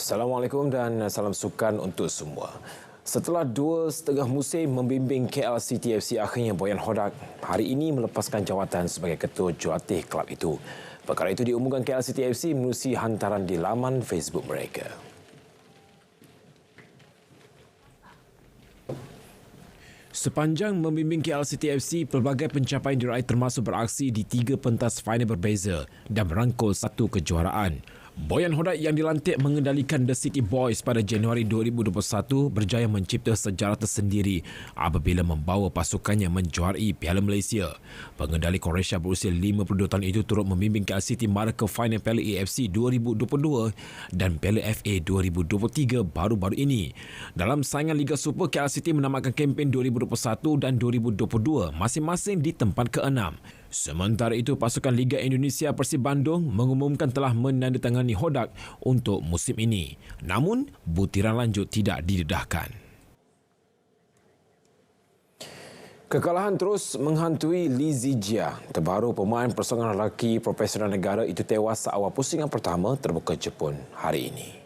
Assalamualaikum dan salam sukan untuk semua. Setelah 2,5 musim membimbing KL City FC, akhirnya Boyan Hodak hari ini melepaskan jawatan sebagai ketua jurulatih kelab itu. Perkara itu diumumkan KL City FC menerusi hantaran di laman Facebook mereka. Sepanjang membimbing KL City FC, pelbagai pencapaian diraih termasuk beraksi di 3 pentas final berbeza dan merangkul 1 kejuaraan. Boyan Hodak yang dilantik mengendalikan The City Boys pada Januari 2021 berjaya mencipta sejarah tersendiri apabila membawa pasukannya menjuarai Piala Malaysia. Pengendali Croatia berusia 52 tahun itu turut membimbing KL City mara ke final Piala AFC 2022 dan Piala FA 2023 baru-baru ini. Dalam saingan Liga Super, KL City menamatkan kempen 2021 dan 2022 masing-masing di tempat ke-6. Sementara itu, pasukan Liga Indonesia Persib Bandung mengumumkan telah menandatangani Hodak untuk musim ini. Namun, butiran lanjut tidak didedahkan. Kekalahan terus menghantui Lee Zijia. Terbaru pemain persaingan lelaki profesional negara itu tewas seawal pusingan pertama terbuka Jepun hari ini.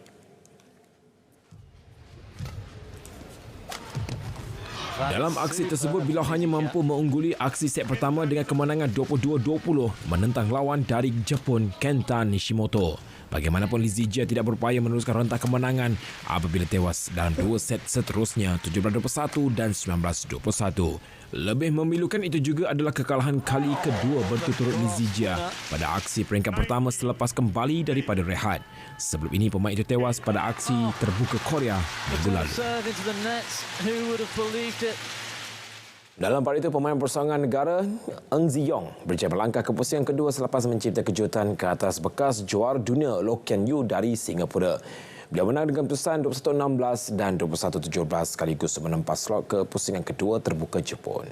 Dalam aksi tersebut, Bilal hanya mampu mengungguli aksi set pertama dengan kemenangan 22-20 menentang lawan dari Jepun, Kenta Nishimoto. Bagaimanapun, Lee Zijia tidak berupaya meneruskan rentang kemenangan apabila tewas dalam 2 set seterusnya, 17-21 dan 19-21. Lebih memilukan itu juga adalah kekalahan kali kedua berturut-turut Lee Zijia pada aksi peringkat pertama selepas kembali daripada rehat. Sebelum ini, pemain itu tewas pada aksi terbuka Korea minggu lalu. Dalam pada itu, pemain persaingan negara Eng Ziyong berjaya melangkah ke pusingan kedua selepas mencipta kejutan ke atas bekas juara dunia Loh Kian Yew dari Singapura. Beliau menang dengan putusan 21-16 dan 21-17 sekaligus menempas slot ke pusingan kedua terbuka Jepun.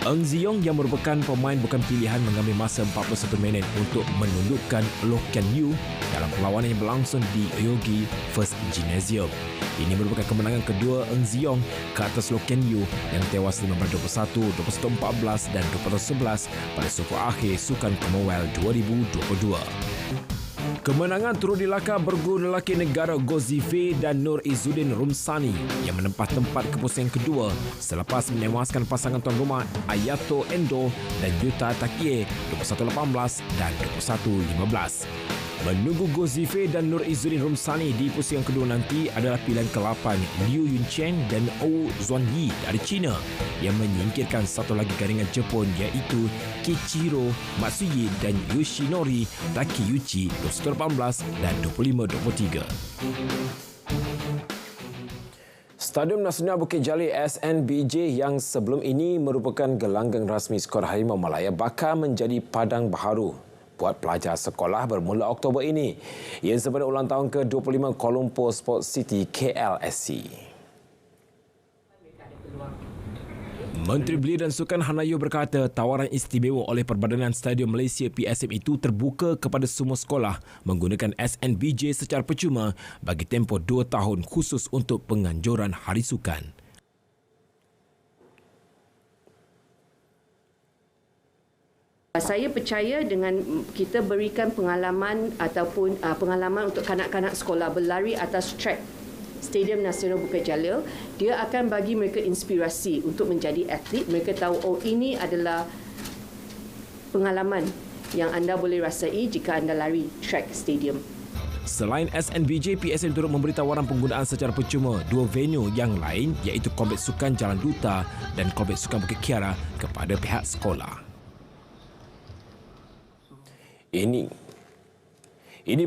Eng Ziyong yang merupakan pemain bukan pilihan mengambil masa 41 minit untuk menundukkan Loh Kian Yew dalam perlawanan yang berlangsung di Yogi First Gymnasium. Ini merupakan kemenangan kedua Eng Ziyong ke atas Loh Kian Yew yang tewas 15-21, 21-14 dan 20-11 pada suku akhir Sukan Commonwealth 2022. Kemenangan turut dilakar berguru lelaki negara Gozife dan Nur Izzuddin Rumsani yang menempah tempat ke pusingan kedua selepas menewaskan pasangan tuan rumah Ayato Endo dan Yuta Takie 21-18 dan 21-15. Menunggu Gozife dan Nur Izzuddin Rumsani di pusingan kedua nanti adalah pilihan ke-8 Liu Yunchen dan Ou Zuanyi dari China yang menyingkirkan satu lagi gandingan Jepun iaitu Kichiro Matsuye dan Yoshinori Takeuchi 21-18 dan 25-23. Stadium Nasional Bukit Jalil SNBJ yang sebelum ini merupakan gelanggang rasmi skor Harimau Malaya bakal menjadi padang baharu buat pelajar sekolah bermula Oktober ini. Ia sempena ulang tahun ke-25 Kuala Lumpur Sports City KLSC. Menteri Belia dan Sukan Hanayo berkata tawaran istimewa oleh Perbadanan Stadium Malaysia PSM itu terbuka kepada semua sekolah menggunakan SNBJ secara percuma bagi tempoh 2 tahun khusus untuk penganjuran Hari Sukan. Saya percaya dengan kita berikan pengalaman ataupun pengalaman untuk kanak-kanak sekolah berlari atas track Stadium Nasional Bukit Jalil, dia akan bagi mereka inspirasi untuk menjadi atlet. Mereka tahu, oh, ini adalah pengalaman yang anda boleh rasai jika anda lari track stadium. Selain SNBJ, PSM turut memberi tawaran penggunaan secara percuma 2 venue yang lain iaitu Kompleks Sukan Jalan Duta dan Kompleks Sukan Bukit Kiara kepada pihak sekolah. Ini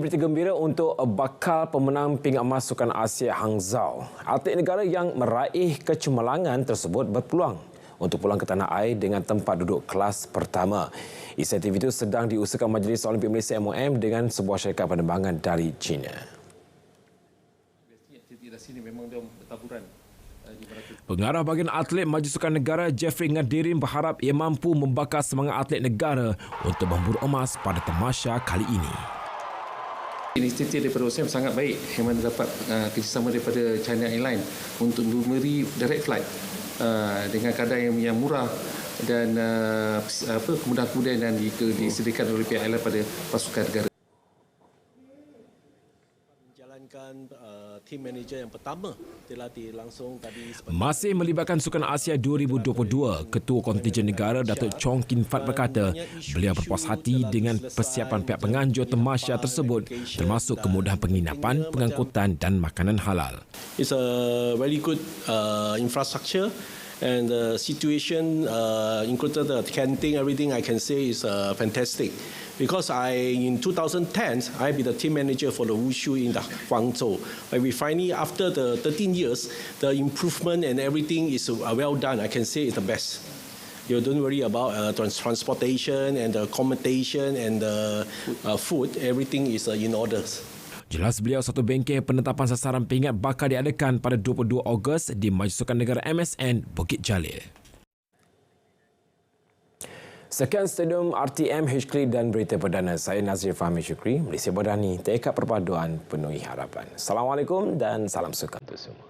berita gembira untuk bakal pemenang pingat emas Sukan Asia Hangzhou. Atlet negara yang meraih kecemerlangan tersebut berpeluang untuk pulang ke tanah air dengan tempat duduk kelas pertama. Inisiatif itu sedang diusahakan Majlis Olimpik Malaysia MOM dengan sebuah syarikat penerbangan dari China. Pengarah bahagian atlet Majlis Sukan Negara Jeffrey Ngadirin berharap ia mampu membakar semangat atlet negara untuk memburu emas pada tamasya kali ini. Inisiatif daripada OSM sangat baik yang mana dapat kerjasama daripada China Airlines untuk memberi direct flight dengan kadar yang murah dan kemudahan-kemudahan yang disediakan oleh pihak airline pada pasukan negara. Tim manager yang pertama telah dilangsung tadi. Masih melibatkan Sukan Asia 2022, Ketua Kontijen Negara Datuk Chong Kin Fat berkata beliau berpuas hati dengan persiapan pihak penganjur tamasya tersebut, termasuk kemudahan penginapan, pengangkutan dan makanan halal. It's a very good infrastructure. And the situation, including the canteen, everything I can say is fantastic. Because in 2010, I be the team manager for the Wushu in the Guangzhou. But we finally, after the 13 years, the improvement and everything is well done. I can say it's the best. You don't worry about transportation and the accommodation and the food. Everything is in order. Jelas beliau satu bengkel penetapan sasaran pingat bakal diadakan pada 22 Ogos di Majlis Sukan Negara MSN Bukit Jalil. Sekian Stadium RTM Hkli dan berita perdana. Saya Nazir Fahmi Syukri, Malaysia Berani, tekad perpaduan penuhi harapan. Assalamualaikum dan salam sukan untuk semua.